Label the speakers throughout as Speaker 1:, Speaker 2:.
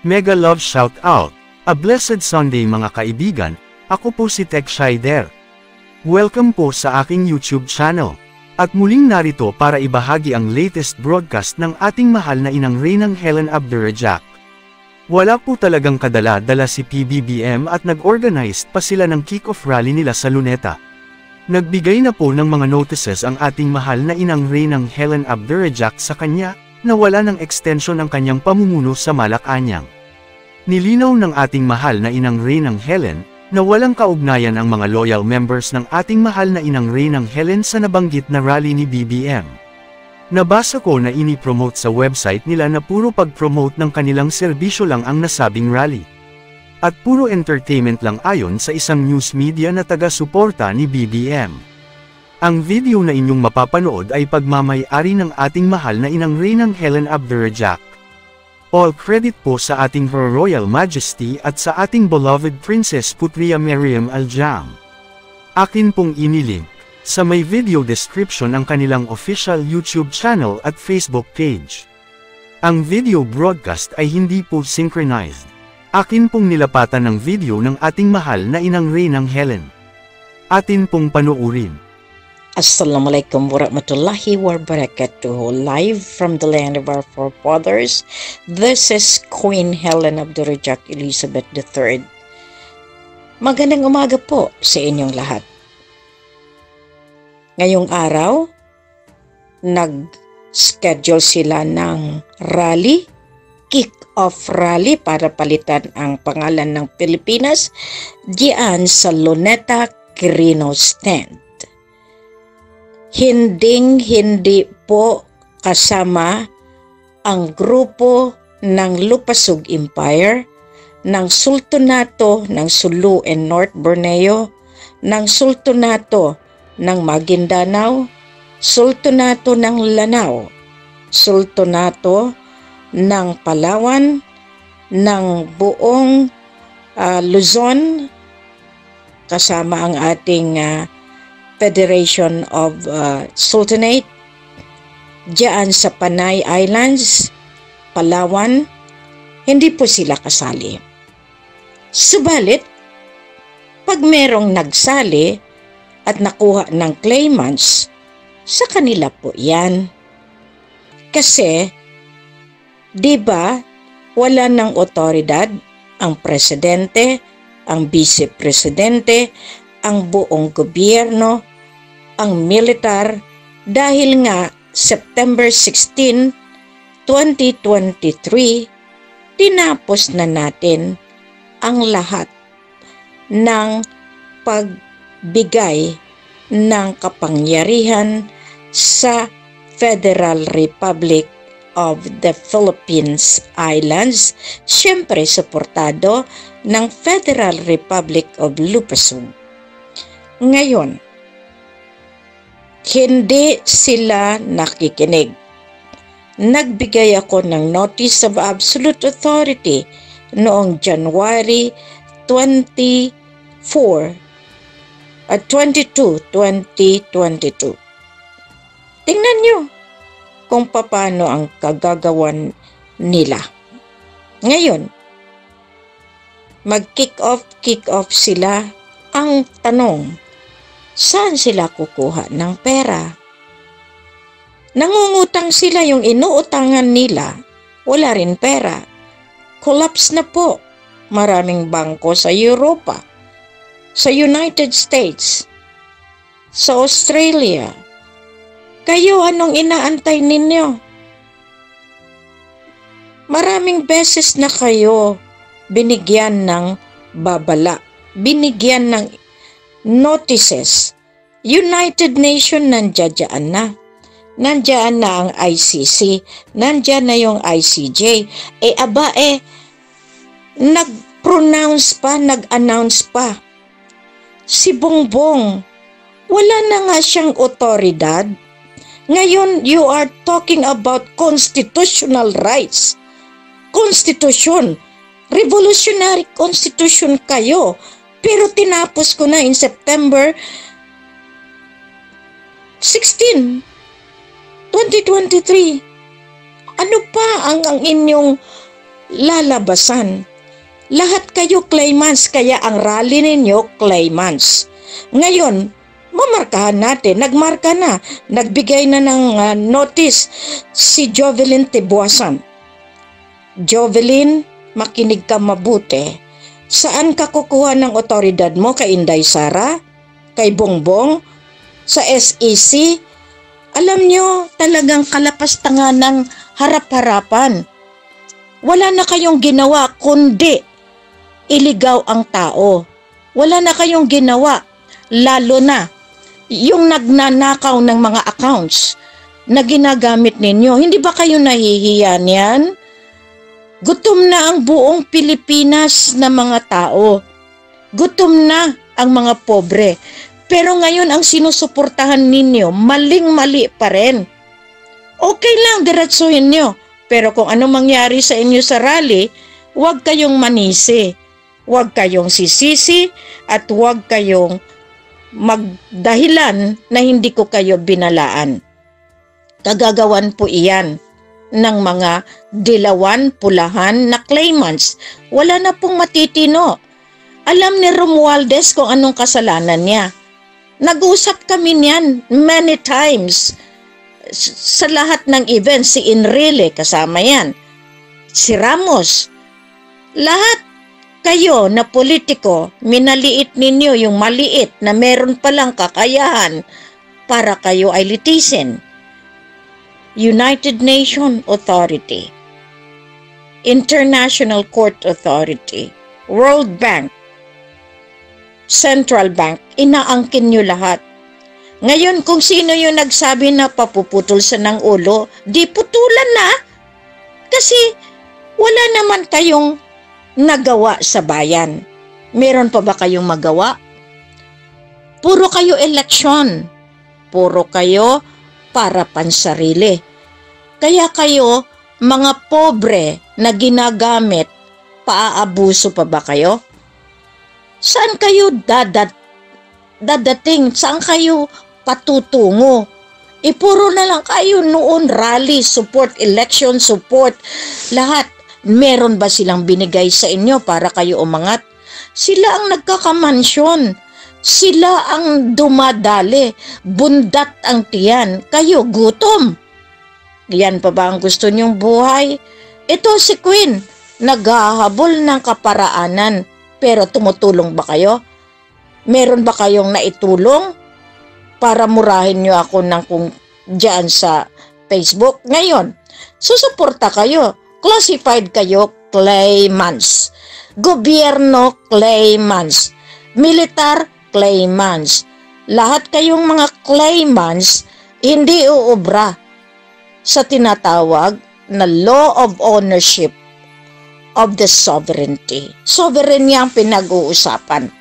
Speaker 1: Mega love shout out. A blessed Sunday mga kaibigan, ako po si Tech Shider. Welcome po sa aking YouTube channel. At muling narito para ibahagi ang latest broadcast ng ating mahal na inang Reynang Helen Abdurrajak. Wala po talagang kadala-dala si PBBM at nag-organize pa sila ng kick-off rally nila sa Luneta. Nagbigay na po ng mga notices ang ating mahal na inang Reynang Helen Abdurrajak sa kanya, na wala ng extension ang kanyang pamumuno sa Malacañang. Nilinaw ng ating mahal na inang Reynang Helen, na walang kaugnayan ang mga loyal members ng ating mahal na inang Reynang Helen sa nabanggit na rally ni BBM. Nabasa ko na ini-promote sa website nila na puro pag-promote ng kanilang serbisyo lang ang nasabing rally. At puro entertainment lang ayon sa isang news media na taga-suporta ni BBM. Ang video na inyong mapapanood ay pagmamay-ari ng ating mahal na inang Reynang Helen Abdurrajak. All credit po sa ating Her Royal Majesty at sa ating beloved Princess Putria Meriam Aljam. Akin pong inilink sa may video description ang kanilang official YouTube channel at Facebook page. Ang video broadcast ay hindi po synchronized. Akin pong nilapatan ng video ng ating mahal na inang Reynang Helen. Atin pong panuurin.
Speaker 2: Assalamualaikum warahmatullahi wabarakatuh. Live from the land of our forefathers, this is Queen Helen Abdurrajak Elizabeth III. Magandang umaga po sa inyong lahat. Ngayong araw, nag-schedule sila ng rally, kick-off rally para palitan ang pangalan ng Pilipinas diyan sa Luneta Quirino Stand. Hindi po kasama ang grupo ng Lupasug Empire, ng Sultanato ng Sulu and North Borneo, ng Sultanato ng Maguindanao, Sultanato ng Lanao, Sultanato ng Palawan, ng buong Luzon, kasama ang ating Federation of Sultanate, diyan sa Panay Islands, Palawan, hindi po sila kasali. Subalit, pag merong nagsali at nakuha ng claimants, sa kanila po yan. Kasi, di ba, wala ng otoridad ang presidente, ang vice-presidente, ang buong gobyerno, ang militar, dahil nga September 16, 2023, tinapos na natin ang lahat ng pagbigay ng kapangyarihan sa Federal Republic of the Philippines Islands, siyempre suportado ng Federal Republic of Lupasug. Ngayon, hindi sila nakikinig. Nagbigay ako ng Notice of Absolute Authority noong January 22, 2022. Tingnan nyo kung paano ang kagagawan nila. Ngayon, mag-kick off sila. Ang tanong, saan sila kukuha ng pera? Nangungutang sila, yung inuutangan nila, wala rin pera. Collapse na po maraming bangko sa Europa, sa United States, sa Australia. Kayo, anong inaantay ninyo? Maraming beses na kayo binigyan ng babala, binigyan ng notices. United Nations nandiyan na. Nandiyan na ang ICC. Nandiyan na yung ICJ. Nag-pronounce pa, nag-announce pa. Si Bongbong, wala na nga siyang otoridad. Ngayon, you are talking about constitutional rights. Constitution. Revolutionary constitution kayo. Pero tinapos ko na in September 16, 2023. Ano pa ang inyong lalabasan. Lahat kayo claimants, kaya ang rally ninyo claimants. Ngayon, mamarkahan natin, nagmarka na, nagbigay na ng notice si Jovelyn Tibuasan. Jovelyn, makinig ka mabuti. Saan ka kukuha ng otoridad mo? Kay Inday Sara? Kay Bongbong? Sa SEC? Alam nyo, talagang kalapastangan ng harap-harapan. Wala na kayong ginawa kundi iligaw ang tao. Wala na kayong ginawa, lalo na yung nagnanakaw ng mga accounts na ginagamit ninyo. Hindi ba kayo nahihiya niyan? Gutom na ang buong Pilipinas na mga tao. Gutom na ang mga pobre. Pero ngayon ang sinusuportahan ninyo, maling-mali pa rin. Okay lang, diretsuhin nyo. Pero kung ano mangyari sa inyo sa rally, huwag kayong manisi. Huwag kayong sisisi at huwag kayong magdahilan na hindi ko kayo binalaan. Kagagawan po iyan ng mga dilawan, pulahan na claimants. Wala na pong matitino. Alam ni Romualdez kung anong kasalanan niya. Nag-usap kami niyan many times. Sa lahat ng events, si Enrile kasama yan. Si Ramos. Lahat kayo na politiko, minaliit ninyo yung maliit na meron palang kakayahan para kayo ay litisin. United Nations Authority, International Court Authority, World Bank, Central Bank, inaangkin nyo lahat. Ngayon kung sino yung nagsabi na papuputol sa ng ulo, di putulan na. Kasi wala naman kayong nagawa sa bayan. Meron pa ba kayong magawa? Puro kayo eleksyon. Puro kayo para pansarili. Kaya kayo, mga pobre na ginagamit, paaabuso pa ba kayo? Saan kayo dadating? Saan kayo patutungo? Puro na lang kayo noon rally, support, election, support, lahat. Meron ba silang binigay sa inyo para kayo umangat? Sila ang nagkakamansyon. Sila ang dumadali. Bundat ang tiyan. Kayo gutom. Yan pa ba ang gusto niyong buhay? Ito si Queen. Naghahabol ng kaparaanan. Pero tumutulong ba kayo? Meron ba kayong naitulong? Para murahin niyo ako ng kung dyan sa Facebook. Ngayon, susuporta kayo. Classified kayo, claimants. Gobyerno, claimants. Militar, claimants. Lahat kayong mga claimants, hindi uubra sa tinatawag na law of ownership of the sovereignty. Sovereign yang pinag-uusapan.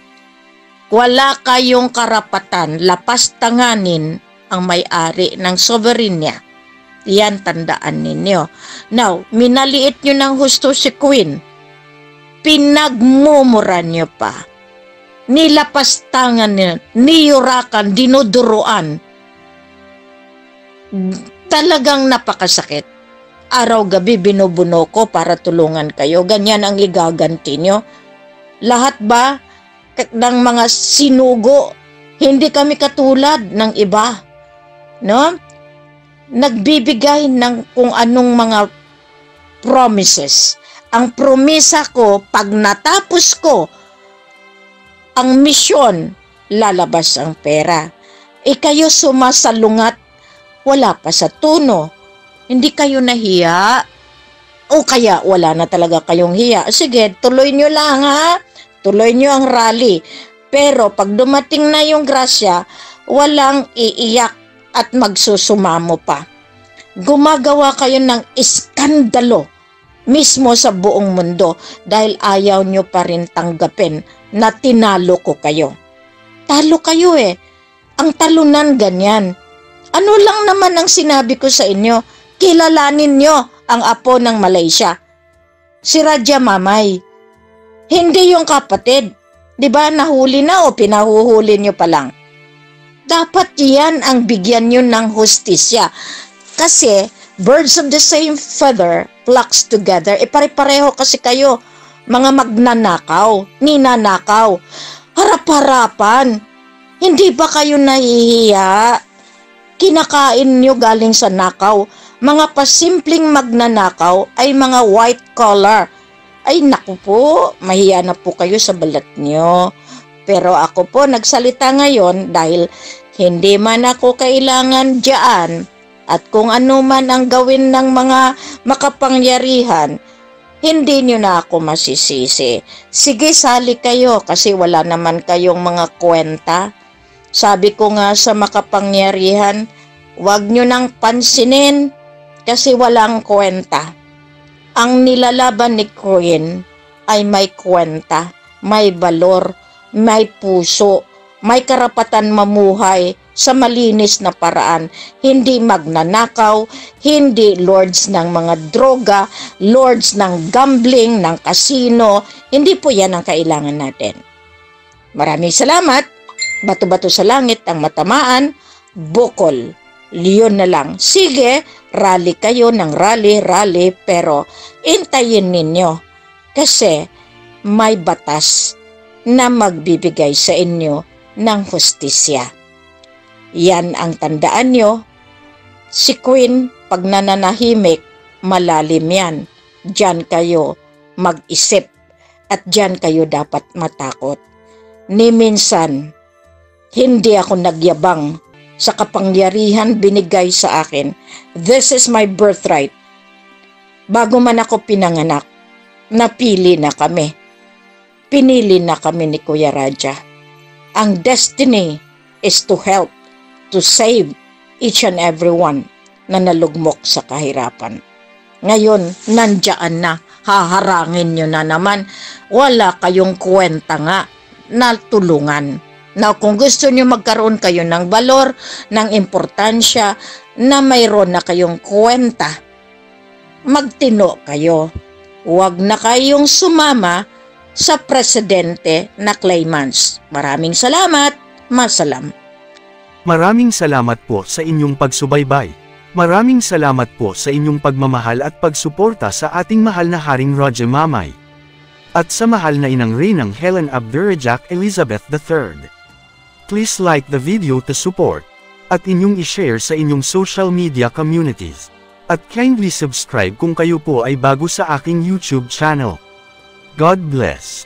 Speaker 2: Wala kayong karapatan, lapastanganin ang may-ari ng sovereignty. Yan, tandaan ninyo. Now, minaliit nyo ng husto si Queen. Pinagmumura nyo pa. Nilapastangan nyo, niyurakan, dinuduruan. Talagang napakasakit. Araw-gabi binubuno ko para tulungan kayo. Ganyan ang igaganti nyo. Lahat ba ng mga sinugo, hindi kami katulad ng iba. No? Nagbibigay ng kung anong mga promises. Ang promisa ko, pag natapos ko ang misyon, lalabas ang pera. Kayo sumasalungat, wala pa sa tuno. Hindi kayo nahiya? O kaya wala na talaga kayong hiya? Sige, tuloy nyo lang ha. Tuloy nyo ang rally. Pero pag dumating na yung grasya, walang iiyak at magsusumamo pa. Gumagawa kayo ng iskandalo mismo sa buong mundo dahil ayaw nyo pa rin tanggapin na tinalo ko kayo. Talo kayo eh. Ang talunan ganyan. Ano lang naman ang sinabi ko sa inyo? Kilalanin nyo ang apo ng Malaysia. Si Raja Mamay. Hindi yung kapatid. Diba nahuli na o pinahuhuli nyo pa lang? Dapat yan ang bigyan nyo ng hustisya. Kasi Birds of the same feather flocks together. Pare-pareho kasi kayo, mga magnanakaw, ninanakaw, harap-harapan. Hindi ba kayo nahihiya? Kinakain nyo galing sa nakaw. Mga pasimpleng magnanakaw ay mga white collar. Ay naku po, mahiya na po kayo sa balat nyo. Pero ako po nagsalita ngayon dahil hindi man ako kailangan diyan at kung ano man ang gawin ng mga makapangyarihan, hindi nyo na ako masisisi. Sige, sali kayo kasi wala naman kayong mga kwenta. Sabi ko nga sa makapangyarihan, huwag nyo nang pansinin kasi walang kwenta. Ang nilalaban ni Queen ay may kwenta, may balor, may puso, may karapatan mamuhay sa malinis na paraan, hindi magnanakaw, hindi lords ng mga droga, lords ng gambling, ng casino, hindi po yan ang kailangan natin. Maraming salamat. Bato-bato sa langit ang matamaan, bukol. Leon na lang. Sige, rally kayo ng rally, pero intayin ninyo kasi may batas na magbibigay sa inyo ng hustisya. Yan ang tandaan nyo. Si Queen, pag nananahimik, malalim yan. Diyan kayo mag-isip at diyan kayo dapat matakot. Ni minsan, hindi ako nagyabang sa kapangyarihan binigay sa akin. This is my birthright. Bago man ako pinanganak, napili na kami. Pinili na kami ni Kuya Raja. Ang destiny is to help, to save each and every one na nalugmok sa kahirapan. Ngayon, nandiyan na, haharangin nyo na naman. Wala kayong kwenta nga na tulungan. Now, kung gusto nyo magkaroon kayo ng balor, ng importansya, na mayroon na kayong kwenta, magtino kayo. Huwag na kayong sumama sa presidente na claimants. Maraming salamat. Masalam.
Speaker 1: Maraming salamat po sa inyong pagsubaybay. Maraming salamat po sa inyong pagmamahal at pagsuporta sa ating mahal na Haring Roger Mamay. At sa mahal na inang Reynang Helen Abdurrahman Elizabeth III. Please like the video to support, at inyong i-share sa inyong social media communities. At kindly subscribe kung kayo po ay bago sa aking YouTube channel. God bless.